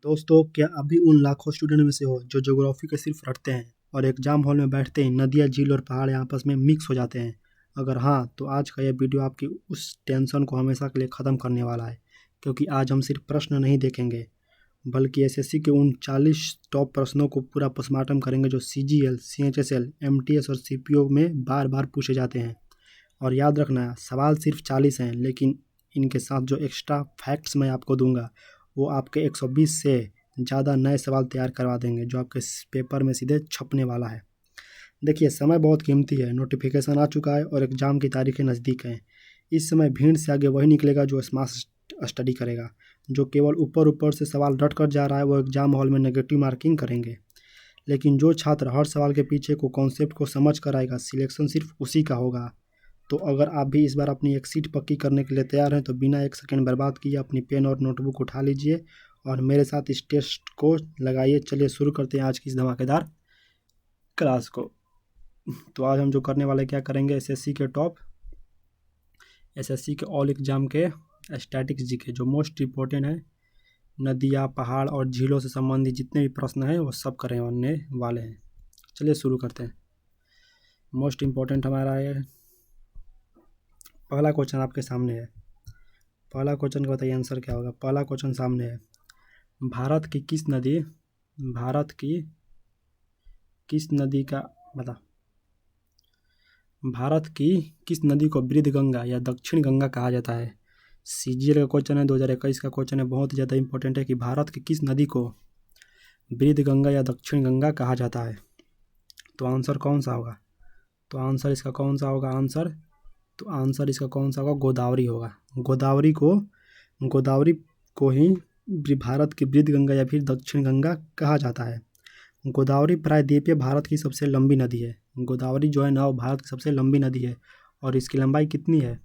दोस्तों, क्या आप भी उन लाखों स्टूडेंट में से हो जो ज्योग्राफी के सिर्फ रटते हैं और एग्जाम हॉल में बैठते ही नदियाँ, झील और पहाड़ आपस में मिक्स हो जाते हैं? अगर हाँ, तो आज का यह वीडियो आपकी उस टेंशन को हमेशा के लिए ख़त्म करने वाला है। क्योंकि आज हम सिर्फ प्रश्न नहीं देखेंगे, बल्कि एसएससी के उन 40 टॉप प्रश्नों को पूरा पोस्टमार्टम करेंगे जो सीजीएल, सीएचएसएल, एमटीएस और सीपीओ में बार बार पूछे जाते हैं। और याद रखना, सवाल सिर्फ 40 हैं, लेकिन इनके साथ जो एक्स्ट्रा फैक्ट्स मैं आपको दूंगा वो आपके 120 से ज़्यादा नए सवाल तैयार करवा देंगे, जो आपके पेपर में सीधे छपने वाला है। देखिए, समय बहुत कीमती है, नोटिफिकेशन आ चुका है और एग्ज़ाम की तारीखें नज़दीक हैं। इस समय भीड़ से आगे वही निकलेगा जो स्मार्ट स्टडी करेगा। जो केवल ऊपर ऊपर से सवाल रट कर जा रहा है वो एग्ज़ाम हॉल में नेगेटिव मार्किंग करेंगे। लेकिन जो छात्र हर सवाल के पीछे को कॉन्सेप्ट को समझ कर आएगा, सिलेक्शन सिर्फ उसी का होगा। तो अगर आप भी इस बार अपनी एक सीट पक्की करने के लिए तैयार हैं तो बिना एक सेकंड बर्बाद किए अपनी पेन और नोटबुक उठा लीजिए और मेरे साथ इस टेस्ट को लगाइए। चलिए शुरू करते हैं आज की इस धमाकेदार क्लास को। तो आज हम जो करने वाले क्या करेंगे, एसएससी के ऑल एग्जाम के स्टैटिक्स जीके जो मोस्ट इम्पोर्टेंट है, नदियाँ, पहाड़ और झीलों से संबंधित जितने भी प्रश्न हैं वो सब करने वाले हैं। चलिए शुरू करते हैं। मोस्ट इम्पोर्टेंट हमारा है, पहला क्वेश्चन आपके सामने है। पहला क्वेश्चन का बताइए आंसर क्या होगा। पहला क्वेश्चन सामने है, भारत की किस नदी का बता। भारत की किस नदी को वृद्ध गंगा या दक्षिण गंगा कहा जाता है? सीजीएल का क्वेश्चन है, 2021 का क्वेश्चन है, बहुत ज़्यादा इंपॉर्टेंट है कि भारत की किस नदी को वृद्ध गंगा या दक्षिण गंगा कहा जाता है। तो आंसर कौन सा होगा? तो आंसर इसका कौन सा होगा? आंसर इसका कौन सा होगा? गोदावरी होगा। गोदावरी को ही भारत की वृद्ध गंगा या फिर दक्षिण गंगा कहा जाता है। गोदावरी प्रायद्वीपीय भारत की सबसे लंबी नदी है। गोदावरी जो है ना, वो भारत की सबसे लंबी नदी है। और इसकी लंबाई कितनी है?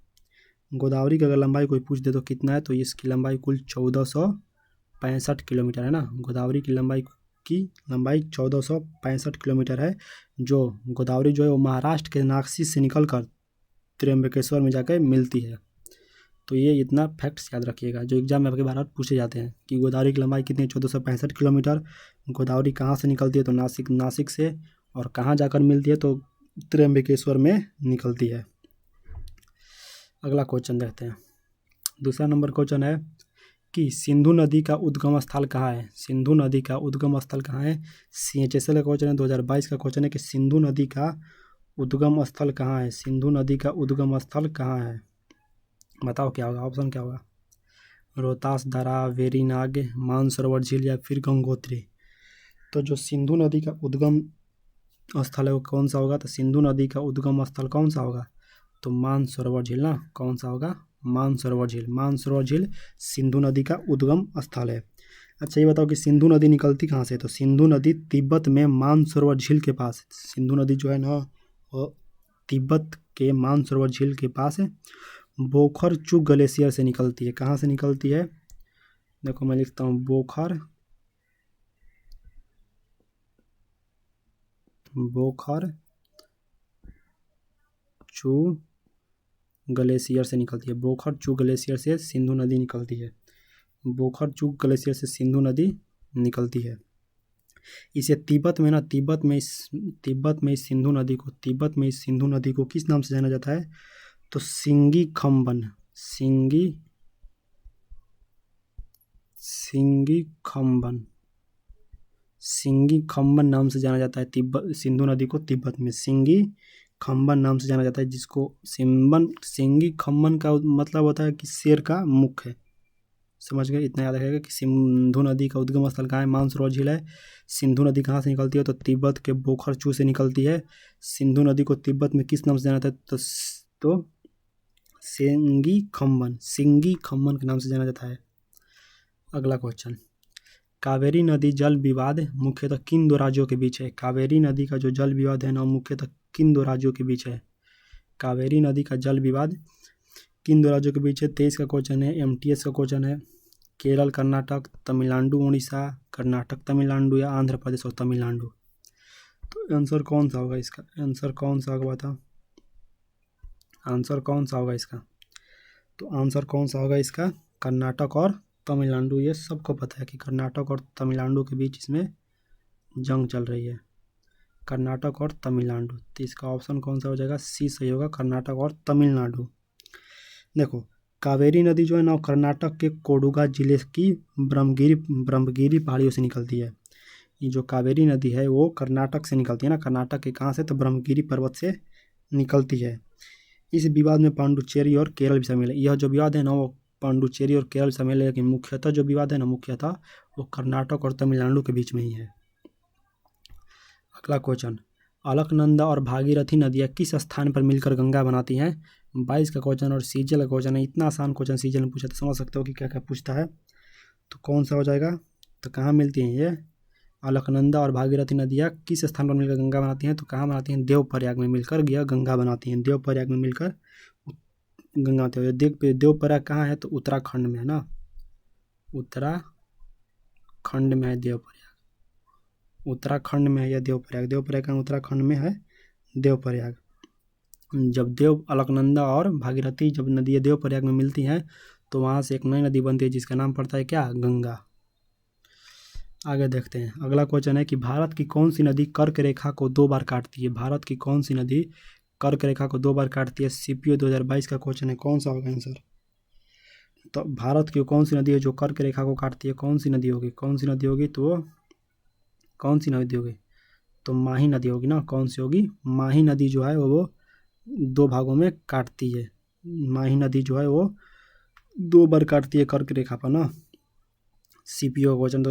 गोदावरी की अगर लंबाई कोई पूछ दे तो कितना है, तो इसकी लंबाई कुल 1465 किलोमीटर है ना। गोदावरी की लंबाई 1465 किलोमीटर है। जो गोदावरी जो है वो महाराष्ट्र के नासिक से निकल कर त्र्यंबकेश्वर में जाकर मिलती है। तो ये इतना फैक्ट्स याद रखिएगा जो एग्जाम में आपके बार पूछे जाते हैं कि गोदावरी की लंबाई कितनी है, 1465 किलोमीटर। गोदावरी कहाँ से निकलती है? तो नासिक से। और कहाँ जाकर मिलती है? तो त्र्यंबकेश्वर में निकलती है। अगला क्वेश्चन देखते हैं। दूसरा नंबर क्वेश्चन है कि सिंधु नदी का उद्गम स्थल कहाँ है? सिंधु नदी का उद्गम स्थल कहाँ है? सीएचएसएल का क्वेश्चन है, 2022 का क्वेश्चन है कि सिंधु नदी का उद्गम स्थल कहाँ है? सिंधु नदी का उद्गम स्थल कहाँ है? बताओ क्या होगा, ऑप्शन क्या होगा? रोहतास दर्रा, वेरीनाग, मानसरोवर झील या फिर गंगोत्री। तो जो सिंधु नदी का उद्गम स्थल है वो कौन सा होगा? तो सिंधु नदी का उद्गम स्थल कौन सा होगा? तो मानसरोवर झील ना। कौन सा होगा? मानसरोवर झील सिंधु नदी का उद्गम स्थल है। अच्छा, ये बताओ कि सिंधु नदी निकलती कहाँ से? तो सिंधु नदी तिब्बत में मानसरोवर झील के पास। सिंधु नदी जो है ना, वो तिब्बत के मानसरोवर झील के पास है। बोखर-चू ग्लेशियर से निकलती है। कहाँ से निकलती है? देखो मैं लिखता हूँ, बोखर-चू ग्लेशियर से निकलती है। बोखर-चू ग्लेशियर से सिंधु नदी निकलती है। बोखर-चू ग्लेशियर से सिंधु नदी निकलती है। इसे तिब्बत में इस सिंधु नदी को किस नाम से जाना जाता है? तो सिंगी खम्बन नाम से जाना जाता है। सिंधु नदी को तिब्बत में सिंगी खम्बन नाम से जाना जाता है, जिसको सिंगी खम्बन का मतलब होता है कि शेर का मुख है। समझ गए? इतना याद रखिएगा कि सिंधु नदी का उद्गम स्थल कहाँ है? मानसरोवर झील है। सिंधु नदी कहाँ से निकलती है? तो तिब्बत के बोखर-चू से निकलती है। सिंधु नदी को तिब्बत में किस नाम से जाना जाता है? तो सिंगी खम्बन के नाम से जाना जाता है। अगला क्वेश्चन, कावेरी नदी जल विवाद मुख्यतः किन दो राज्यों के बीच है? कावेरी नदी का जो जल विवाद है ना, मुख्यतः किन दो राज्यों के बीच है? कावेरी नदी का जल विवाद किन दो राज्यों के बीच है? 23 का क्वेश्चन है, एमटीएस का क्वेश्चन है। केरल, कर्नाटक, तमिलनाडु, उड़ीसा, कर्नाटक, तमिलनाडु या आंध्र प्रदेश और तमिलनाडु। तो आंसर कौन सा होगा इसका? आंसर कौन सा होगा बताओ? आंसर कौन सा होगा इसका? तो आंसर कौन सा होगा इसका? कर्नाटक और तमिलनाडु, ये सबको पता है कि कर्नाटक और तमिलनाडु के बीच इसमें जंग चल रही है। कर्नाटक और तमिलनाडु, तो इसका ऑप्शन कौन सा हो जाएगा? सी सही होगा, कर्नाटक और तमिलनाडु। देखो कावेरी नदी जो है ना कर्नाटक के कोडुगा जिले की ब्रह्मगिरी पहाड़ियों से निकलती है। ये जो कावेरी नदी है वो कर्नाटक से निकलती है ना, कर्नाटक के कहाँ से? तो ब्रह्मगिरी पर्वत से निकलती है। इस विवाद में पांडुचेरी और केरल भी शामिल है। यह जो विवाद है ना वो पांडुचेरी और केरल शामिल है, लेकिन मुख्यतः जो विवाद है ना मुख्यतः वो कर्नाटक और तमिलनाडु के बीच में ही है। अगला क्वेश्चन, अलकनंदा और भागीरथी नदियाँ किस स्थान पर मिलकर गंगा बनाती हैं? 22 का क्वेश्चन और सीजल का क्वेश्चन है। इतना आसान क्वेश्चन सीजल में पूछा तो समझ सकते हो कि क्या क्या पूछता है। तो कौन सा हो जाएगा? तो कहाँ मिलती हैं ये अलकनंदा और भागीरथी नदियाँ किस स्थान पर मिलकर गंगा बनाती हैं? तो कहाँ बनाती हैं? देवप्रयाग में मिलकर यह गंगा बनाती हैं। देवप्रयाग में मिलकर गंगा बनाती है। देवप्रयाग कहाँ है? तो उत्तराखंड में है ना, उत्तराखंड में है देवप्रयाग। उत्तराखंड में है यह देवप्रयाग। देवप्रयाग का उत्तराखंड में है देवप्रयाग। जब अलकनंदा और भागीरथी जब नदियाँ देवप्रयाग में मिलती हैं तो वहाँ से एक नई नदी बनती है जिसका नाम पड़ता है क्या? गंगा। आगे देखते हैं। अगला क्वेश्चन है कि भारत की कौन सी नदी कर्क रेखा को 2 बार काटती है? भारत की कौन सी नदी कर्क रेखा को 2 बार काटती है? सीपीओ 2022 का क्वेश्चन है। कौन सा होगा आंसर? तो भारत की कौन सी नदी है जो कर्क रेखा को काटती है? कौन सी नदी होगी? कौन सी नदी होगी? तो कौन सी नदी होगी? तो माही नदी होगी ना। कौन सी होगी? माही नदी जो है वो 2 भागों में काटती है। माही नदी जो है वो 2 बार काटती है कर्क रेखा पर ना। सीपीओ का क्वेश्चन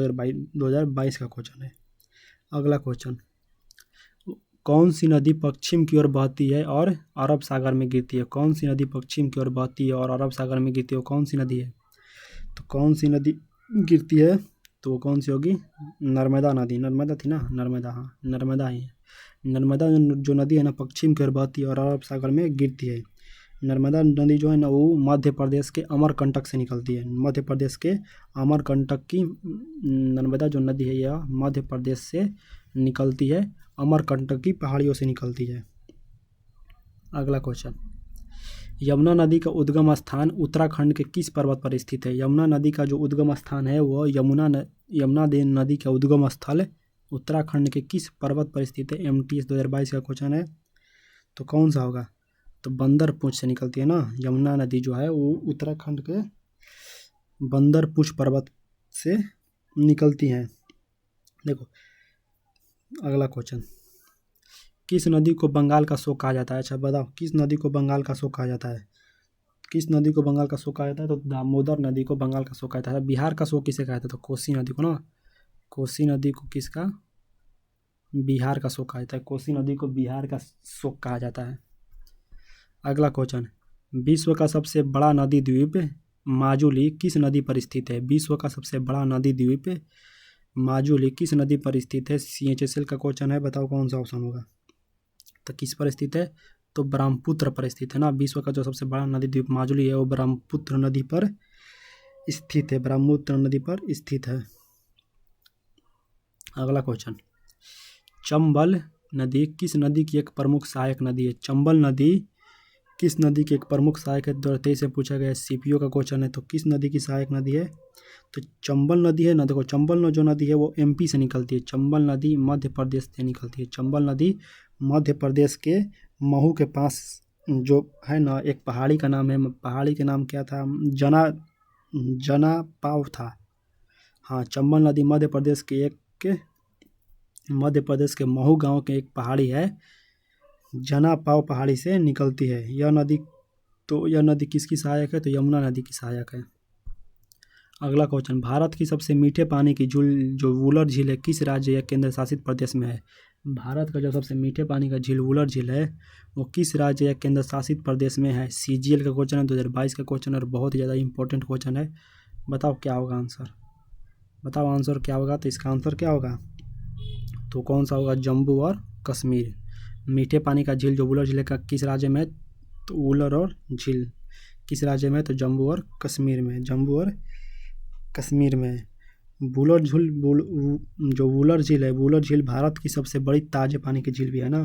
2022 का क्वेश्चन है। अगला क्वेश्चन, कौन सी नदी पश्चिम की ओर बहती है और अरब सागर में गिरती है? कौन सी नदी पश्चिम की ओर बहती है और अरब सागर में गिरती है? कौन सी नदी है? तो कौन सी नदी गिरती है? तो वो कौन सी होगी? नर्मदा नदी। नर्मदा थी ना, नर्मदा, हाँ नर्मदा ही है। नर्मदा जो नदी है ना पश्चिम की ओर बहती है और अरब सागर में गिरती है। नर्मदा नदी जो है ना वो मध्य प्रदेश के अमरकंटक से निकलती है। मध्य प्रदेश के अमरकंटक की नर्मदा जो नदी है यह मध्य प्रदेश से निकलती है, अमरकंटक की पहाड़ियों से निकलती है। अगला क्वेश्चन, यमुना नदी का उद्गम स्थान उत्तराखंड के किस पर्वत पर स्थित है? यमुना नदी का जो उद्गम स्थान है वह यमुना नदी का उद्गम स्थल उत्तराखंड के किस पर्वत पर स्थित है? MTS 2022 का क्वेश्चन है। तो कौन सा होगा? तो बंदरपुछ से निकलती है ना। यमुना नदी जो है वो उत्तराखंड के बंदरपुछ पर्वत से निकलती हैं। देखो अगला क्वेश्चन, किस नदी को बंगाल का शोक कहा जाता है? अच्छा बताओ, किस नदी को बंगाल का शोक कहा जाता है? किस नदी को बंगाल का शोक कहा जाता है? तो दामोदर नदी को बंगाल का शोक कहा जाता है। बिहार का शोक किसे कहा जाता है? तो कोसी नदी को ना। कोसी नदी को किसका? बिहार का शोक कहा जाता है। कोसी नदी को बिहार का शोक कहा जाता है। अगला क्वेश्चन, विश्व का सबसे बड़ा नदी द्वीप माजुली किस नदी पर स्थित है? विश्व का सबसे बड़ा नदी द्वीप माजुली किस नदी पर स्थित है? CHSL का क्वेश्चन है। बताओ कौन सा ऑप्शन होगा? तो किस पर स्थित है? तो ब्रह्मपुत्र पर स्थित है ना। विश्व का जो सबसे बड़ा नदी द्वीप माजुली है वो ब्रह्मपुत्र नदी पर स्थित है। ब्रह्मपुत्र नदी पर स्थित है। अगला क्वेश्चन, चंबल नदी किस नदी की एक प्रमुख सहायक नदी है? चंबल नदी किस नदी की एक प्रमुख सहायक है? 2023 से पूछा गया है। CPO का क्वेश्चन है। तो किस नदी की सहायक नदी है? तो चंबल नदी है ना। देखो चंबल जो नदी है वो MP से निकलती है। चंबल नदी मध्य प्रदेश से निकलती है। चंबल नदी मध्य प्रदेश के महू के पास जो है ना एक पहाड़ी का नाम है। पहाड़ी के नाम क्या था? जना पाव था। हाँ, चंबल नदी मध्य प्रदेश के महू गांव के एक पहाड़ी है, जना पाव पहाड़ी से निकलती है यह नदी किसकी सहायक है? तो यमुना नदी की सहायक है। अगला क्वेश्चन, भारत की सबसे मीठे पानी की झील जो वुलर झील है किस राज्य या केंद्र शासित प्रदेश में है? भारत का जो सबसे मीठे पानी का झील वुलर झील है वो किस राज्य या केंद्र शासित प्रदेश में है? CGL का क्वेश्चन है। 2022 का क्वेश्चन और बहुत ही ज़्यादा इंपॉर्टेंट क्वेश्चन है। बताओ क्या होगा आंसर? बताओ आंसर क्या होगा? तो इसका आंसर क्या होगा? तो कौन सा होगा? जम्मू और कश्मीर। मीठे पानी का झील जो वुलर झील का किस राज्य में? तो वुलर और झील किस राज्य में? तो जम्मू और कश्मीर में। जम्मू और कश्मीर में। वुलर झील है, वुलर झील भारत की सबसे बड़ी ताजे पानी की झील भी है ना।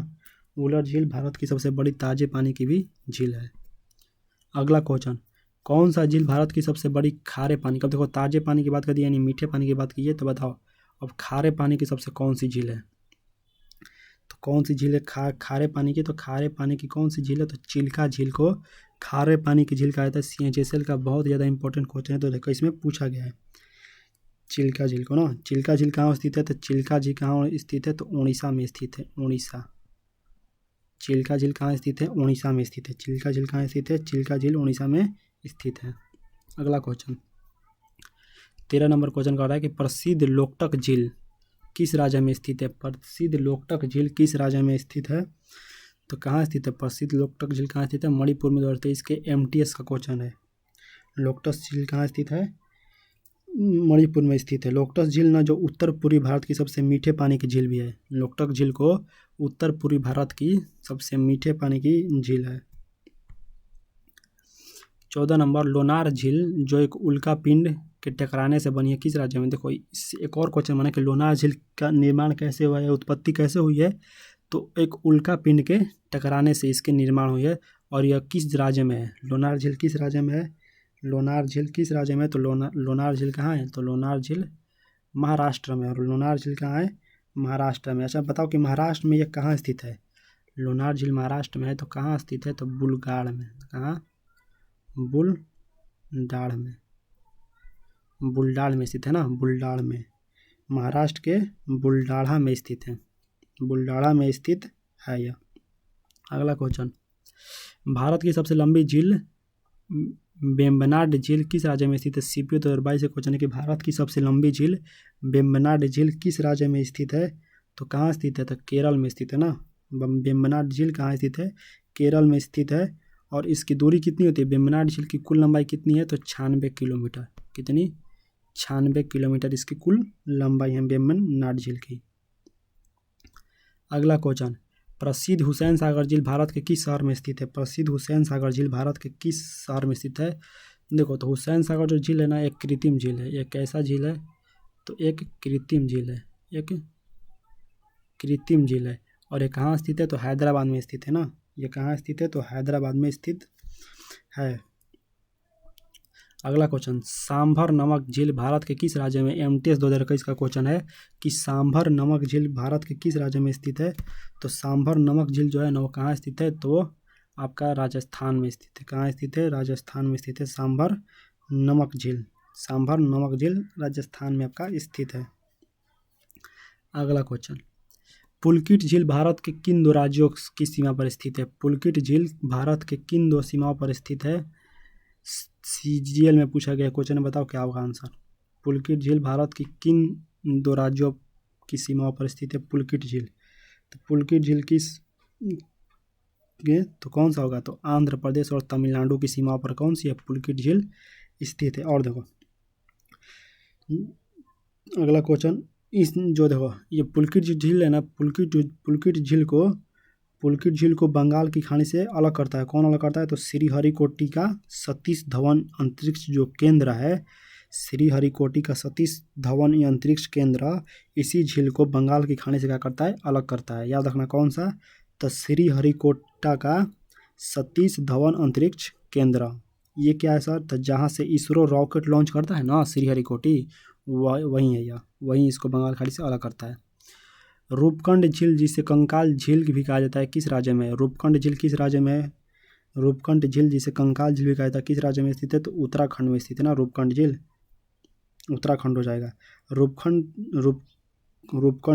वुलर झील भारत की सबसे बड़ी ताजे पानी की भी झील है। अगला क्वेश्चन, कौन सा झील भारत की सबसे बड़ी खारे पानी का, देखो ताजे पानी की बात कर दी यानी मीठे पानी की बात की है, तो बताओ अब खारे पानी की सबसे कौन सी झील है, तो कौन सी झील है खारे पानी की, तो खारे पानी की कौन सी झील है, तो चिल्का झील को खारे पानी की झील कहा जाता है। सीएचएसएल का बहुत ज़्यादा इंपॉर्टेंट क्वेश्चन है, तो देखो इसमें पूछा गया है चिल्का झील को ना। चिल्का झील कहाँ स्थित है, तो चिल्का झील कहाँ स्थित है, तो उड़ीसा में स्थित है, उड़ीसा। चिल्का झील कहाँ स्थित है, उड़ीसा में स्थित है। चिल्का झील कहाँ स्थित है, चिल्का झील उड़ीसा में स्थित है। अगला क्वेश्चन 13 नंबर क्वेश्चन कह रहा है कि प्रसिद्ध लोकटक झील किस राज्य में स्थित है। प्रसिद्ध लोकटक झील किस राज्य में स्थित है, तो कहाँ स्थित है प्रसिद्ध लोकटक झील कहाँ स्थित है, मणिपुर में। 2023 के एमटीएस का क्वेश्चन है। लोकटक झील कहाँ स्थित है, मणिपुर में स्थित है। लोकटक झील ना जो उत्तर पूर्वी भारत की सबसे मीठे पानी की झील भी है। लोकटक झील को उत्तर पूर्वी भारत की सबसे मीठे पानी की झील है। 14 नंबर लोनार झील जो एक उल्का पिंड के टकराने से बनी है किस राज्य में। देखो एक और क्वेश्चन बना कि लोनार झील का निर्माण कैसे हुआ है, उत्पत्ति कैसे हुई है, तो एक उल्का पिंड के टकराने से इसके निर्माण हुई है। और यह किस राज्य में है, लोनार झील किस राज्य में है, लोनार झील किस राज्य में है, तो लोनार झील कहाँ है, तो लोनार झील महाराष्ट्र में। और लोनार झील कहाँ है, महाराष्ट्र में। अच्छा बताओ कि महाराष्ट्र में यह कहाँ स्थित है। लोनार झील महाराष्ट्र में है तो कहाँ स्थित है, तो बुलगाड़ में। कहाँ, बुलडाड़ में, बुलडाड़ में स्थित है ना, बुलडाड़ में। महाराष्ट्र के बुलडाढ़ा में स्थित है, बुलडाढ़ा में स्थित है यह। अगला क्वेश्चन भारत की सबसे लंबी झील वेम्बनाड झील किस राज्य में स्थित है। सीपीओ 2022 से क्वेश्चन है कि भारत की सबसे लंबी झील वेम्बनाड झील किस राज्य में स्थित है, तो कहाँ स्थित है, तो केरल में स्थित है ना। वेम्बनाड झील कहाँ स्थित है, केरल में स्थित है। और इसकी दूरी कितनी होती है, वेम्बनाड झील की कुल लंबाई कितनी है, तो 96 किलोमीटर। कितनी, 96 किलोमीटर इसकी कुल लंबाई है वेम्बनाड झील की। अगला क्वेश्चन प्रसिद्ध हुसैन सागर झील भारत के किस शहर में स्थित है। प्रसिद्ध हुसैन सागर झील भारत के किस शहर में स्थित है। देखो तो हुसैन सागर जो झील है ना, एक कृत्रिम झील है। एक कैसा झील है, तो एक कृत्रिम झील है, एक कृत्रिम झील है। और ये कहाँ स्थित है, तो हैदराबाद में स्थित है ना। ये कहाँ स्थित है, तो हैदराबाद में स्थित है। अगला क्वेश्चन सांभर नमक झील भारत के किस राज्य में। एमटीएस 2021 का क्वेश्चन है कि सांभर नमक झील भारत के किस राज्य में स्थित है। तो सांभर नमक झील जो है ना वो कहाँ स्थित है, तो आपका राजस्थान में स्थित है। कहाँ स्थित है, राजस्थान में स्थित है सांभर नमक झील। सांभर नमक झील राजस्थान में आपका स्थित है। अगला क्वेश्चन पुलकित झील भारत के किन दो राज्यों की सीमा पर स्थित है। पुलकित झील भारत के किन दो सीमाओं पर स्थित है। सीजीएल में पूछा गया क्वेश्चन है, बताओ क्या होगा आंसर। पुलकित झील भारत की किन दो राज्यों की सीमाओं पर स्थित है पुलकित झील। तो पुलकित झील किस तो कौन सा होगा, तो आंध्र प्रदेश और तमिलनाडु की सीमाओं पर कौन सी है, पुलकित झील स्थित है। और देखो अगला क्वेश्चन इस जो देखो ये पुलकित झील है ना, पुलकित झील को बंगाल की खाड़ी से अलग करता है। कौन अलग करता है, तो श्रीहरिकोटि का सतीश धवन अंतरिक्ष जो केंद्र है, श्रीहरिकोटि का सतीश धवन अंतरिक्ष केंद्र इसी झील को बंगाल की खाड़ी से क्या करता है, अलग करता है। याद रखना कौन सा, तो श्रीहरिकोटा का सतीश धवन अंतरिक्ष केंद्र। ये क्या है सर, तो जहाँ से इसरो रॉकेट लॉन्च करता है ना श्रीहरिकोटि, वहीं है यह, वहीं इसको बंगाल खाड़ी से अलग करता है। रूपकुंड झील जिसे कंकाल झील भी कहा जाता है किस राज्य में। रूपकुंड झील किस राज्य में है, रूपकुंड झील जिसे कंकाल झील भी कहा जाता है किस राज्य में स्थित है, तो उत्तराखंड में स्थित है ना। रूपकुंड झील उत्तराखंड हो जाएगा। रूपकुंड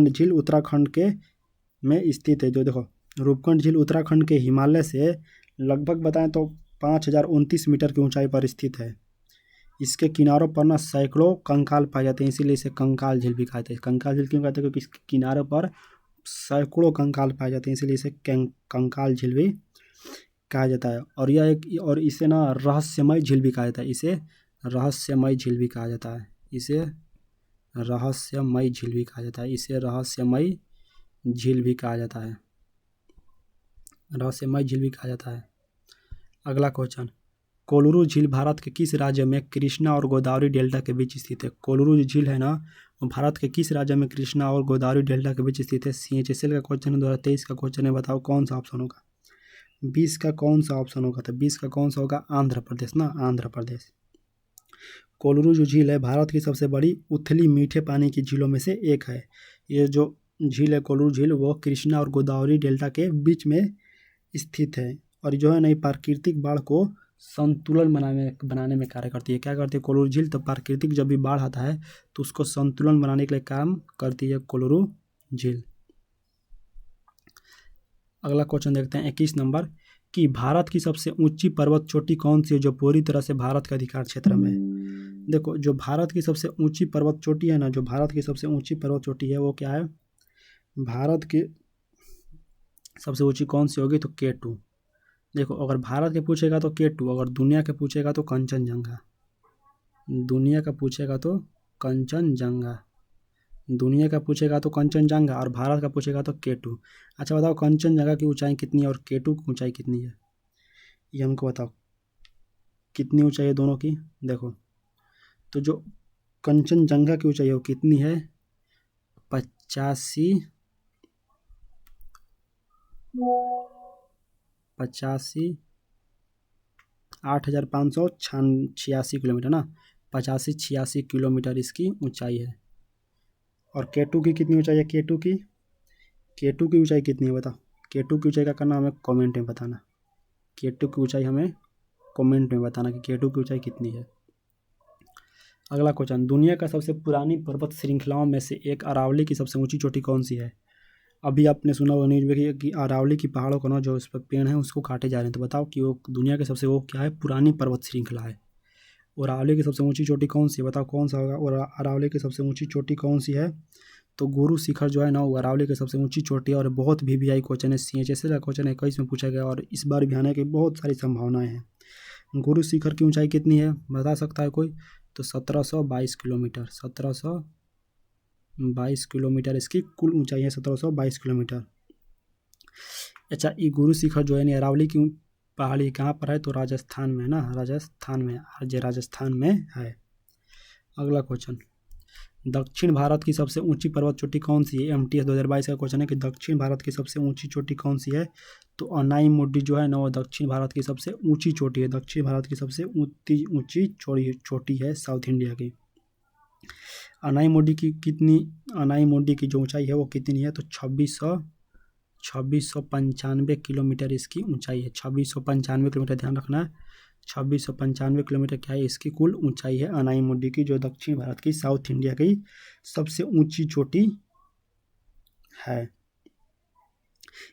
झील उत्तराखंड के में स्थित है। जो देखो रूपकुंड झील उत्तराखंड के हिमालय से लगभग बताएं तो 5029 मीटर की ऊंचाई पर स्थित है। इसके किनारों पर ना सैकड़ों कंकाल पाए जाते हैं, इसीलिए इसे कंकाल झील भी कहते हैं। कंकाल झील क्यों कहते हैं, क्योंकि इसके किनारों पर सैकड़ों कंकाल पाए जाते हैं, इसीलिए इसे कंकाल झील भी कहा जाता है। और यह एक और इसे ना रहस्यमय झील भी कहा जाता है। इसे रहस्यमय झील भी कहा जाता है। इसे रहस्यमय झील भी कहा जाता है। इसे रहस्यमय झील भी कहा जाता है। रहस्यमय झील भी कहा जाता है। अगला क्वेश्चन कोलुरु झील भारत के किस राज्य में कृष्णा और गोदावरी डेल्टा के बीच स्थित है। कोलुरु झील है ना वो भारत के किस राज्य में कृष्णा और गोदावरी डेल्टा के बीच स्थित है। सीएचएसएल का क्वेश्चन है, 2023 का क्वेश्चन है, बताओ कौन सा ऑप्शन होगा। 20 का कौन सा ऑप्शन होगा? तो 20 का कौन सा होगा? आंध्र प्रदेश ना, आंध्र प्रदेश। कोलरू जो झील है भारत की सबसे बड़ी उथली मीठे पानी की झीलों में से एक है। ये जो झील है कोलरू झील, वो कृष्णा और गोदावरी डेल्टा के बीच में स्थित है और जो है ना प्राकृतिक बाढ़ को संतुलन बनाने में कार्य करती है। क्या करती है कोलरू झील? तो प्राकृतिक जब भी बाढ़ आता है तो उसको संतुलन बनाने के लिए काम करती है कोलरू झील। अगला क्वेश्चन देखते हैं 21 नंबर कि भारत की सबसे ऊंची पर्वत चोटी कौन सी है जो पूरी तरह से भारत के अधिकार क्षेत्र में है? देखो, जो भारत की सबसे ऊंची पर्वत चोटी है ना, जो भारत की सबसे ऊंची पर्वत चोटी है वो क्या है? भारत की सबसे ऊंची कौन सी होगी? तो K2। देखो, अगर भारत के पूछेगा तो K2, अगर दुनिया के पूछेगा तो कंचनजंगा। दुनिया का पूछेगा तो कंचनजंगा, दुनिया का पूछेगा तो कंचनजंगा और भारत का पूछेगा तो K2। अच्छा बताओ, कंचनजंगा की ऊंचाई कितनी है और K2 की ऊंचाई कितनी है? ये हमको बताओ, कितनी ऊंचाई है दोनों की? देखो, तो जो कंचनजंगा की ऊंचाई है वो कितनी है? 85 8,586 किलोमीटर ना, 85-86 किलोमीटर इसकी ऊंचाई है। और K2 की कितनी ऊंचाई है? K2 की ऊंचाई कितनी है बताओ? K2 की ऊंचाई का करना हमें कमेंट में बताना। K2 की ऊंचाई हमें कमेंट में बताना कि K2 की ऊंचाई कितनी है। अगला क्वेश्चन, दुनिया का सबसे पुरानी पर्वत श्रृंखलाओं में से एक अरावली की सबसे ऊंची चोटी कौन सी है? अभी आपने सुना होगा न्यूज में कि अरावली की पहाड़ों को ना, जो उस पर पेड़ हैं उसको काटे जा रहे हैं। तो बताओ कि वो दुनिया के सबसे, वो क्या है? पुरानी पर्वत श्रृंखला है। और अरावली की सबसे ऊंची चोटी कौन सी है? बताओ कौन सा होगा? और अरावली की सबसे ऊंची चोटी कौन सी है? तो गुरु शिखर जो है ना, वो अरावली की सबसे ऊंची चोटी है। और बहुत VVI क्वेश्चन है, CHSL का क्वेश्चन है, 21 में पूछा गया और इस बार भी आने की बहुत सारी संभावनाएं हैं। गुरु शिखर की ऊंचाई कितनी है बता सकता है कोई? तो 1722 किलोमीटर, 1722 किलोमीटर इसकी कुल ऊंचाई है, 1722 किलोमीटर। अच्छा, ये गुरु शिखर जो है अरावली की पहाड़ी कहाँ पर है? तो राजस्थान में ना, राजस्थान में, राजस्थान में है। अगला क्वेश्चन, दक्षिण भारत की सबसे ऊंची पर्वत चोटी कौन सी है? MTS 2022 का क्वेश्चन है कि दक्षिण भारत की सबसे ऊंची चोटी कौन सी है? तो अनाईमुडी जो है ना, वो दक्षिण भारत की सबसे ऊंची चोटी है। दक्षिण भारत की सबसे ऊंची चोटी है साउथ इंडिया की। अनाईमुडी की जो ऊंचाई है वो कितनी है? तो 2695 किलोमीटर इसकी ऊंचाई है। 2695 किलोमीटर, ध्यान रखना है। 2695 किलोमीटर क्या है? इसकी कुल ऊंचाई है अनाईमुडी की, जो दक्षिण भारत की, साउथ इंडिया की सबसे ऊंची चोटी है।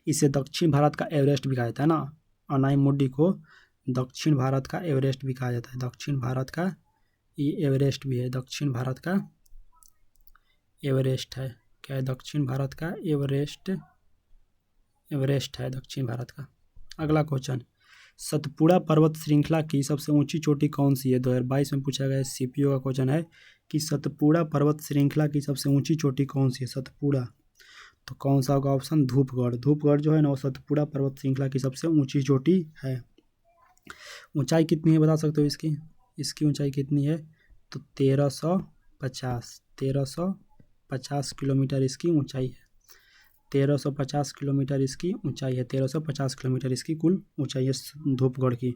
इसे दक्षिण भारत का एवरेस्ट भी कहा जाता है ना, अनाईमुडी को दक्षिण भारत का एवरेस्ट भी कहा जाता है। दक्षिण भारत का ये एवरेस्ट भी है, दक्षिण भारत का एवरेस्ट है। क्या है? दक्षिण भारत का एवरेस्ट है दक्षिण भारत का। अगला क्वेश्चन, सतपुड़ा पर्वत श्रृंखला की सबसे ऊंची चोटी कौन सी है? 2022 में पूछा गया CPO का क्वेश्चन है कि सतपुड़ा पर्वत श्रृंखला की सबसे ऊंची चोटी कौन सी है? सतपुड़ा, तो कौन सा होगा ऑप्शन? धूपगढ़। धूपगढ़ जो है ना, वो सतपुड़ा पर्वत श्रृंखला की सबसे ऊंची चोटी है। ऊंचाई कितनी है बता सकते हो इसकी? इसकी ऊंचाई कितनी है? तो 1350 किलोमीटर इसकी ऊंचाई है। 1350 किलोमीटर इसकी ऊंचाई है। 1350 किलोमीटर इसकी कुल ऊंचाई है धूपगढ़ की।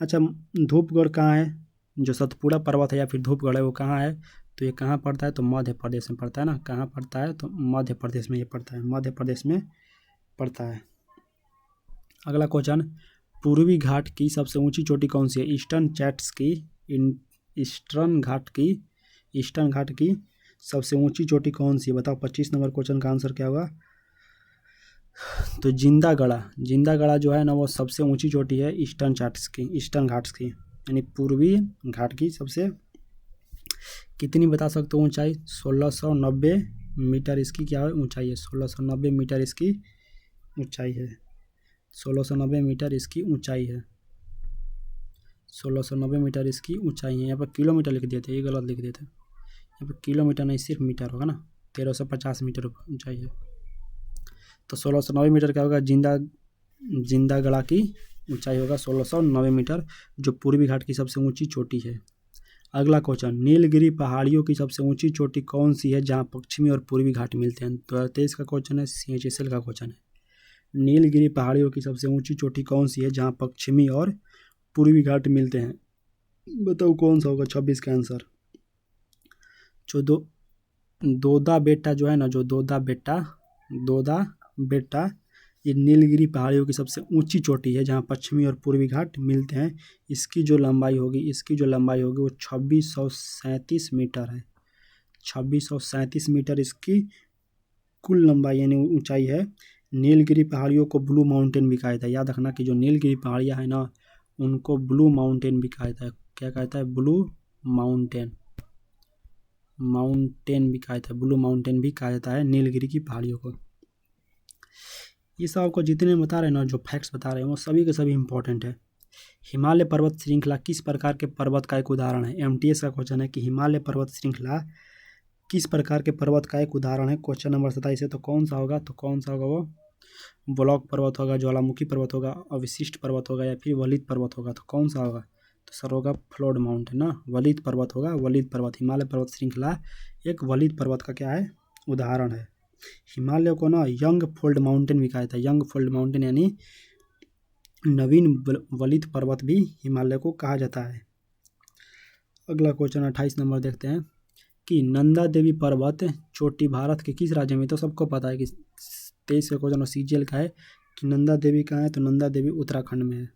अच्छा, धूपगढ़ कहाँ है? जो सतपुड़ा पर्वत है या फिर धूपगढ़ है वो कहाँ है? तो ये कहाँ पड़ता है? तो मध्य प्रदेश में पड़ता है ना। कहाँ पड़ता है? तो मध्य प्रदेश में ये पड़ता है, मध्य प्रदेश में पड़ता है। अगला क्वेश्चन, पूर्वी घाट की सबसे ऊंची चोटी कौन सी है? ईस्टर्न घाट की सबसे ऊंची चोटी कौन सी है? बताओ 25 नंबर क्वेश्चन का आंसर क्या होगा? तो जिंदागढ़ा जो है ना, वो सबसे ऊंची चोटी है ईस्टर्न घाट्स की, यानी पूर्वी घाट की सबसे। कितनी बता सकते हो ऊंचाई? 1690 मीटर इसकी क्या है? ऊंचाई है। 1690 मीटर इसकी ऊंचाई है। 1690 मीटर इसकी ऊंचाई है। 1690 मीटर इसकी ऊंचाई है। यहाँ पर किलोमीटर लिख दिए थे, ये गलत लिख दिए थे। यहाँ पर किलोमीटर नहीं, सिर्फ मीटर होगा ना। 1350 मीटर ऊंचाई है। तो 1690 मीटर क्या होगा? जिंदागढ़ा की ऊंचाई होगा 1690 मीटर, जो पूर्वी घाट की सबसे ऊंची चोटी है। अगला क्वेश्चन, नीलगिरी पहाड़ियों की सबसे ऊंची चोटी कौन सी है जहां पश्चिमी और पूर्वी घाट मिलते हैं? 2023 का क्वेश्चन है, CHSL का क्वेश्चन है। नीलगिरी पहाड़ियों की सबसे ऊंची चोटी कौन सी है जहां पश्चिमी और पूर्वी घाट मिलते हैं? बताओ कौन सा होगा 26 का आंसर। जो दोदा बेटा जो है ना, जो दोदा बेटा ये नीलगिरी पहाड़ियों की सबसे ऊंची चोटी है जहां पश्चिमी और पूर्वी घाट मिलते हैं। इसकी जो लंबाई होगी वो 2637 मीटर है। 2637 मीटर इसकी कुल लंबाई यानी ऊंचाई है। नीलगिरी पहाड़ियों को ब्लू माउंटेन भी कहा जाता है। याद रखना कि जो नीलगिरी पहाड़ियां है ना, उनको ब्लू माउंटेन भी कहा जाता है। क्या कहता है? ब्लू माउंटेन भी कहा जाता है। ब्लू माउंटेन भी कहा जाता है नीलगिरी की पहाड़ियों को। ये सब आपको जितने बता रहे हैं ना, जो फैक्ट्स बता रहे हैं वो सभी के सभी इंपॉर्टेंट है। हिमालय पर्वत श्रृंखला किस प्रकार के पर्वत का एक उदाहरण है? एमटीएस का क्वेश्चन है कि हिमालय पर्वत श्रृंखला किस प्रकार के पर्वत का एक उदाहरण है। क्वेश्चन नंबर 27 है। तो कौन सा होगा वो? ब्लॉक पर्वत होगा, ज्वालामुखी पर्वत होगा, अवशिष्ट पर्वत होगा, या फिर वलित पर्वत होगा? तो कौन सा होगा? तो सर होगा फ्लोड माउंटेन ना, वलित पर्वत होगा। वलित पर्वत, हिमालय पर्वत श्रृंखला एक वलित पर्वत का क्या है? उदाहरण है। हिमालय को ना यंग फोल्ड माउंटेन भी कहा जाता है। यंग फोल्ड माउंटेन यानी नवीन वलित पर्वत भी हिमालय को कहा जाता है। अगला क्वेश्चन 28 नंबर देखते हैं कि नंदा देवी पर्वत चोटी भारत के किस राज्य में? तो सबको पता है कि 23 का क्वेश्चन सीजीएल का है कि नंदा देवी कहाँ है? तो नंदा देवी उत्तराखंड में है।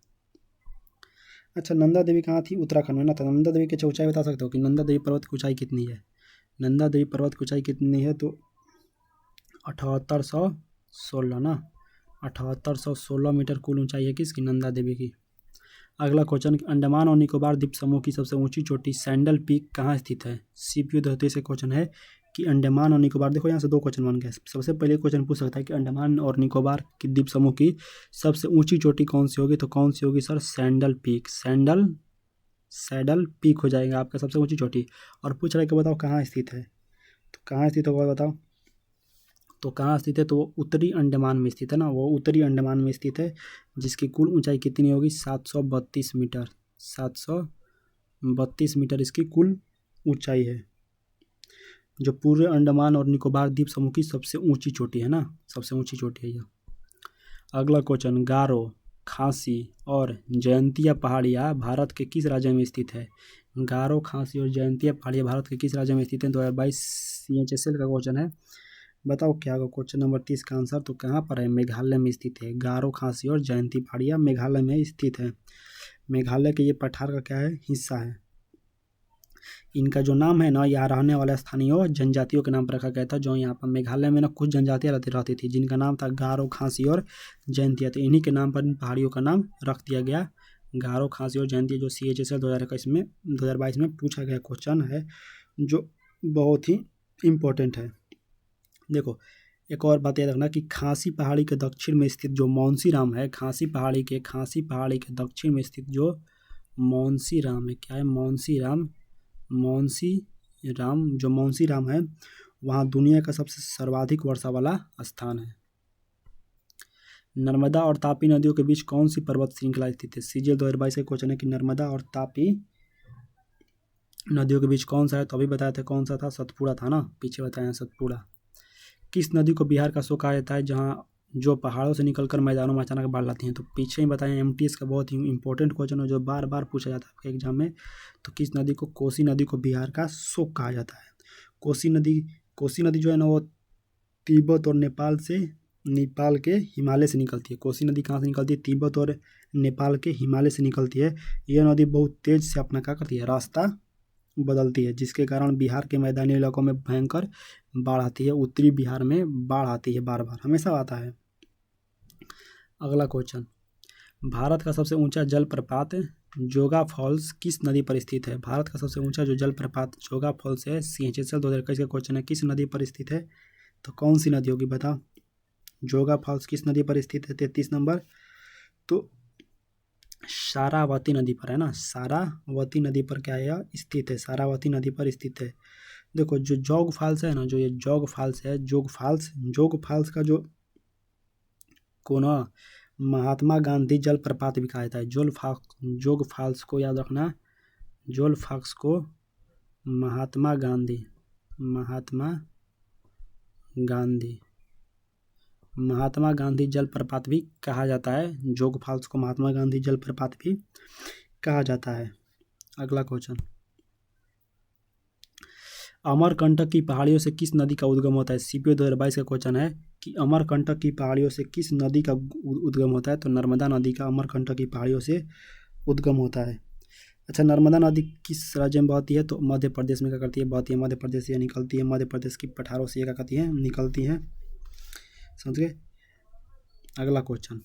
अच्छा, नंदा देवी कहाँ थी? उत्तराखंड में ना। तो नंदा देवी की ऊंचाई बता सकते हो कि नंदा देवी पर्वत की ऊंचाई कितनी है? नंदा देवी पर्वत की ऊंचाई कितनी है? तो 7816 ना, 7816 मीटर कुल ऊंचाई है किसकी? नंदा देवी की। अगला क्वेश्चन, अंडमान और निकोबार द्वीप समूह की सबसे ऊंची चोटी सैंडल पीक कहाँ स्थित है? सीपीयू 33 से क्वेश्चन है कि अंडमान और निकोबार, देखो यहाँ से दो क्वेश्चन बन गए। सबसे पहले क्वेश्चन पूछ सकता है कि अंडमान और निकोबार की द्वीप समूह की सबसे ऊंची चोटी कौन सी होगी? तो कौन सी होगी sir? Sandal peak. Saddle peak हो जाएगा आपका सबसे ऊंची चोटी। और पूछ रहा है कि बताओ कहाँ स्थित है? तो कहाँ स्थित होगा बताओ? तो कहाँ स्थित है? तो वो उत्तरी अंडमान में स्थित है ना, वो उत्तरी अंडमान में स्थित है, जिसकी कुल ऊंचाई कितनी होगी? 732 मीटर। 732 मीटर इसकी कुल ऊंचाई है, जो पूरे अंडमान और निकोबार द्वीप समूह की सबसे ऊंची चोटी है ना, सबसे ऊंची चोटी है यह। अगला क्वेश्चन, गारो, खासी और जयंतिया पहाड़ियाँ भारत के किस राज्य में स्थित है? गारो, खासी और जयंतिया पहाड़ियाँ भारत के किस राज्य में स्थित है? 2022 CHSL का क्वेश्चन है। बताओ क्या होगा क्वेश्चन नंबर 30 का आंसर? तो कहाँ पर है? मेघालय में स्थित है। गारो, खासी और जयंती पहाड़ियाँ मेघालय में स्थित है। मेघालय के ये पठार का क्या है? हिस्सा है। इनका जो नाम है ना, यहाँ रहने वाले स्थानीय जनजातियों के नाम पर रखा गया था। जो यहाँ पर मेघालय में ना कुछ जनजातियाँ रहती थी, जिनका नाम था गारो, खासी और जयंतिया। तो इन्हीं के नाम पर इन पहाड़ियों का नाम रख दिया गया, गारो, खासी और जयंतिया, जो CHSL 2022 में पूछा गया क्वेश्चन है, जो बहुत ही इम्पोर्टेंट है। देखो, एक और बात याद रखना कि खासी पहाड़ी के दक्षिण में स्थित जो मौंसीराम है, खासी पहाड़ी के दक्षिण में स्थित जो मौंसीराम है, क्या है? मौंसीराम है, वहाँ दुनिया का सबसे सर्वाधिक वर्षा वाला स्थान है। नर्मदा और तापी नदियों के बीच कौन सी पर्वत श्रृंखला स्थित है? CGL 2022 का क्वेश्चन है कि नर्मदा और तापी नदियों के बीच कौन सा है? तो अभी बताया था कौन सा था? सतपुड़ा था ना, पीछे बताया सतपुड़ा। किस नदी को बिहार का शोक कहा जाता है, जहाँ जो पहाड़ों से निकलकर मैदानों में अचानक बाढ़ लाती हैं? तो पीछे ही बताएं, MTS का बहुत ही इंपॉर्टेंट क्वेश्चन है, जो बार बार पूछा जाता है आपके एग्जाम में। तो किस नदी को? कोसी नदी को बिहार का शोक कहा जाता है। कोसी नदी जो है ना, वो तिब्बत और नेपाल के हिमालय से निकलती है। कोसी नदी कहाँ से निकलती है? तिब्बत और नेपाल के हिमालय से निकलती है। यह नदी बहुत तेज से अपना क्या करती है? रास्ता बदलती है, जिसके कारण बिहार के मैदानी इलाकों में भयंकर बाढ़ आती है। उत्तरी बिहार में बाढ़ आती है, बार बार, हमेशा आता है। अगला क्वेश्चन, भारत का सबसे ऊंचा जलप्रपात जोगा फॉल्स किस नदी पर स्थित है? भारत का सबसे ऊंचा जो जलप्रपात जोगा फॉल्स है, CHSL 2021 का क्वेश्चन है, किस नदी पर स्थित है? तो कौन सी नदी होगी बताओ? जोगा फॉल्स किस नदी पर स्थित है? 33 नंबर। तो शारावती नदी पर है ना, शारावती नदी पर क्या है? स्थित है, शारावती नदी पर स्थित है। देखो, जो जोग फॉल्स है ना, जो ये जोग फॉल्स का जो को ना महात्मा गांधी जलप्रपात भी कहा जाता है। जोग फॉल्स को याद रखना, जोग फॉल्स को महात्मा गांधी महात्मा गांधी जलप्रपात भी कहा जाता है। जोग फॉल्स को महात्मा गांधी जलप्रपात भी कहा जाता है। अगला क्वेश्चन, अमरकंटक की पहाड़ियों से किस नदी का उद्गम होता है? सीपीओ 2022 का क्वेश्चन है कि अमरकंटक की पहाड़ियों से किस नदी का उद्गम होता है? तो नर्मदा नदी का अमरकंटक की पहाड़ियों से उद्गम होता है। अच्छा, नर्मदा नदी किस राज्य में बहती है? तो मध्य प्रदेश में क्या करती है? बहती है मध्य प्रदेश से निकलती है, मध्य प्रदेश की पठारों से क्या करती है? निकलती है। समझ गए? अगला क्वेश्चन,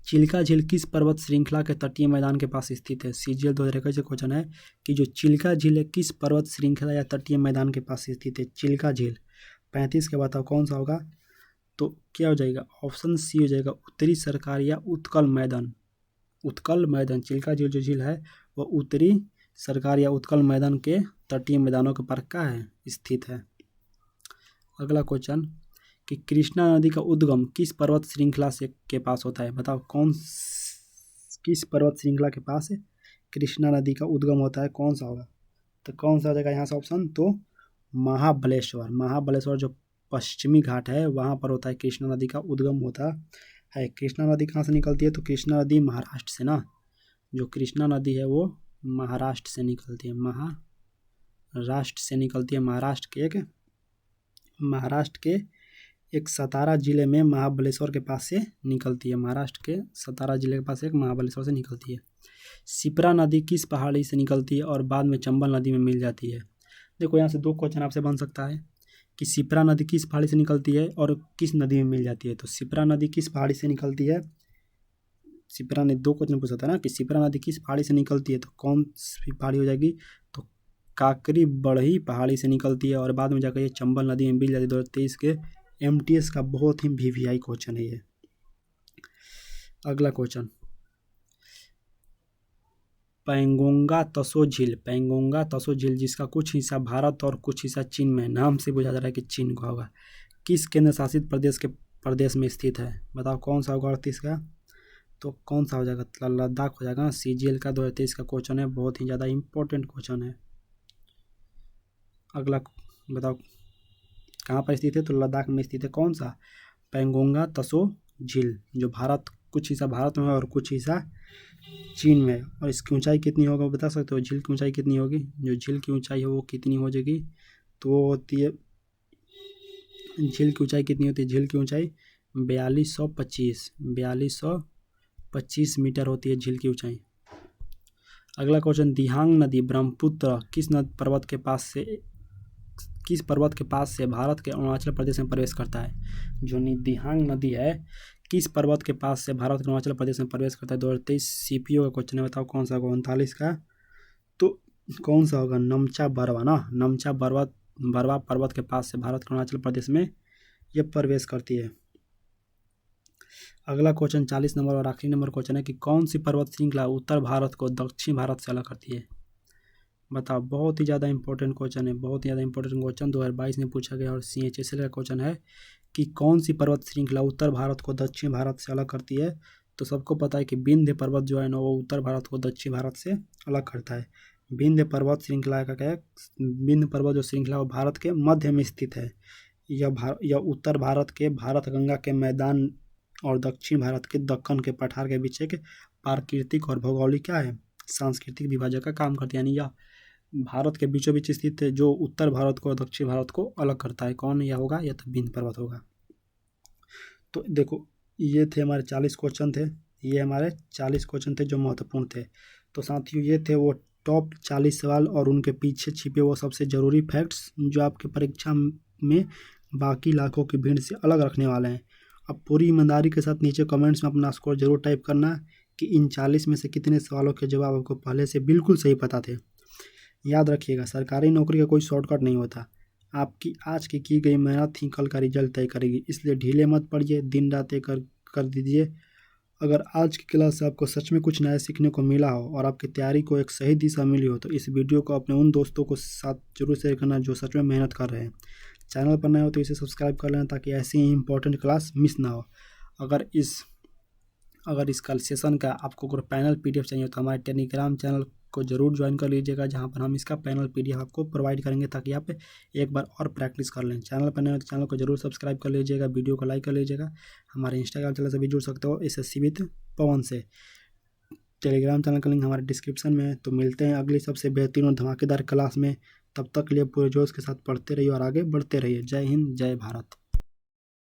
चिल्का झील किस पर्वत श्रृंखला के तटीय मैदान के पास स्थित है? सीजीएल 2021 क्वेश्चन है कि जो चिल्का झील है किस पर्वत श्रृंखला या तटीय मैदान के पास स्थित है? चिल्का झील 35 के बताओ कौन सा होगा? तो क्या हो जाएगा? ऑप्शन सी हो जाएगा, उत्तरी सरकार या उत्कल मैदान। उत्कल मैदान, चिल्का झील जो झील है वो उत्तरी सरकार या उत्कल मैदान के तटीय मैदानों के पर का है? स्थित है। अगला क्वेश्चन कि कृष्णा नदी का उद्गम किस पर्वत श्रृंखला से के पास होता है? बताओ किस पर्वत श्रृंखला के पास कृष्णा नदी का उद्गम होता है? कौन सा होगा? तो कौन सा हो जाएगा यहाँ से ऑप्शन? तो महाबलेश्वर। महाबलेश्वर जो पश्चिमी घाट है वहाँ पर होता है, कृष्णा नदी का उद्गम होता है। कृष्णा नदी कहाँ से निकलती है? तो कृष्णा नदी महाराष्ट्र से ना, जो कृष्णा नदी है वो महाराष्ट्र से निकलती है, महाराष्ट्र से निकलती है। महाराष्ट्र के एक सतारा जिले में महाबलेश्वर के पास से निकलती है। महाराष्ट्र के सतारा जिले के पास एक महाबलेश्वर से निकलती है। शिप्रा नदी किस पहाड़ी से निकलती है और बाद में चंबल नदी में मिल जाती है? देखो यहाँ से दो क्वेश्चन आपसे बन सकता है कि शिप्रा नदी किस पहाड़ी से निकलती है और किस नदी में मिल जाती है। तो शिप्रा नदी किस पहाड़ी से निकलती है? शिप्रा नदी, दो क्वेश्चन पूछ सकता है ना कि शिप्रा नदी किस पहाड़ी से निकलती है, तो कौन सी पहाड़ी हो जाएगी? तो काकरी बढ़ी पहाड़ी से निकलती है और बाद में जाकर ये चंबल नदी में मिल जाती है। 2023 के MTS का बहुत ही VVI क्वेश्चन है ये। अगला क्वेश्चन, पेंगोंगा तसो झील, पेंगोंगा तसो झील जिसका कुछ हिस्सा भारत और कुछ हिस्सा चीन में, नाम से बुझा जा रहा है कि चीन का होगा, किस केंद्र शासित प्रदेश में स्थित है? बताओ कौन सा होगा 38 का? तो कौन सा हो जाएगा? लद्दाख हो जाएगा। CGL का 2023 का क्वेश्चन है, बहुत ही ज़्यादा इंपॉर्टेंट क्वेश्चन है। अगला बताओ कहाँ पर स्थित है? तो लद्दाख में स्थित है। कौन सा? पेंगोंगा तसो झील, जो कुछ हिस्सा भारत में है और कुछ हिस्सा चीन में। और इसकी ऊंचाई कितनी होगा बता सकते हो? झील की ऊंचाई कितनी होगी? जो झील की ऊंचाई है वो कितनी हो जाएगी? तो वो होती है, झील की ऊंचाई कितनी होती है? झील की ऊंचाई 4225 मीटर होती है झील की ऊंचाई। अगला क्वेश्चन, दिहांग नदी ब्रह्मपुत्र किस पर्वत के पास से भारत के अरुणाचल प्रदेश में प्रवेश करता है? जो दिहांग नदी है किस पर्वत के पास से भारत के अरुणाचल प्रदेश में प्रवेश करता है? 2023 CPO का क्वेश्चन है, बताओ कौन सा होगा? 39 का। तो कौन सा होगा? नमचा बरवा ना, नमचा बरवा पर्वत के पास से भारत के अरुणाचल प्रदेश में यह प्रवेश करती है। अगला क्वेश्चन 40 नंबर और आखिरी नंबर क्वेश्चन है कि कौन सी पर्वत श्रृंखला उत्तर भारत को दक्षिण भारत से अलग करती है? बताओ, बहुत ही ज़्यादा इंपॉर्टेंट क्वेश्चन है, बहुत ही ज़्यादा इंपॉर्टेंट क्वेश्चन 2022 में पूछा गया। और CHSL का क्वेश्चन है कि कौन सी पर्वत श्रृंखला उत्तर भारत को दक्षिण भारत से अलग करती है? तो सबको पता है कि विंध्य पर्वत जो है ना वो उत्तर भारत को दक्षिण भारत से अलग करता है। विंध्य पर्वत श्रृंखला का क्या है? विंध्य पर्वत जो श्रृंखला वो भारत के मध्य में स्थित है। यह उत्तर भारत के भारत गंगा के मैदान और दक्षिण भारत के दक्कन के पठार के बीच एक प्राकृतिक और भौगोलिक क्या है? सांस्कृतिक विभाजक का काम करती है। यानी यह भारत के बीचों बीच स्थित है, जो उत्तर भारत को और दक्षिण भारत को अलग करता है। कौन यह होगा? यह तो विंध्य पर्वत होगा। तो देखो ये थे हमारे 40 क्वेश्चन थे, ये हमारे 40 क्वेश्चन थे जो महत्वपूर्ण थे। तो साथियों ये थे वो टॉप 40 सवाल और उनके पीछे छिपे वो सबसे ज़रूरी फैक्ट्स जो आपके परीक्षा में बाकी लाखों की भीड़ से अलग रखने वाले हैं। अब पूरी ईमानदारी के साथ नीचे कमेंट्स में अपना स्कोर जरूर टाइप करना कि इन 40 में से कितने सवालों के जवाब आपको पहले से बिल्कुल सही पता थे। याद रखिएगा, सरकारी नौकरी का कोई शॉर्टकट नहीं होता। आपकी आज की गई मेहनत ही कल का रिजल्ट तय करेगी, इसलिए ढीले मत पड़िए, दिन रात एक कर दीजिए। अगर आज की क्लास से आपको सच में कुछ नया सीखने को मिला हो और आपकी तैयारी को एक सही दिशा मिली हो तो इस वीडियो को अपने उन दोस्तों को साथ जरूर शेयर करना जो सच में मेहनत कर रहे हैं। चैनल पर नए हो तो इसे सब्सक्राइब कर लेना ताकि ऐसी ही इंपॉर्टेंट क्लास मिस ना हो। अगर इस अगर इस कल सेशन का आपको अगर पैनल PDF चाहिए तो हमारे टेलीग्राम चैनल को ज़रूर ज्वाइन कर लीजिएगा, जहाँ पर हम इसका पैनल PDF आपको प्रोवाइड करेंगे, ताकि आप एक बार और प्रैक्टिस कर लें। चैनल पर नए हो तो चैनल को जरूर सब्सक्राइब कर लीजिएगा, वीडियो को लाइक कर लीजिएगा। हमारे इंस्टाग्राम चैनल से भी जुड़ सकते हो SSC विद पवन से। टेलीग्राम चैनल का लिंक हमारे डिस्क्रिप्शन में है। तो मिलते हैं अगली सबसे बेहतरीन और धमाकेदार क्लास में। तब तक के लिए पूरे जोश के साथ पढ़ते रहिए और आगे बढ़ते रहिए। जय हिंद, जय भारत।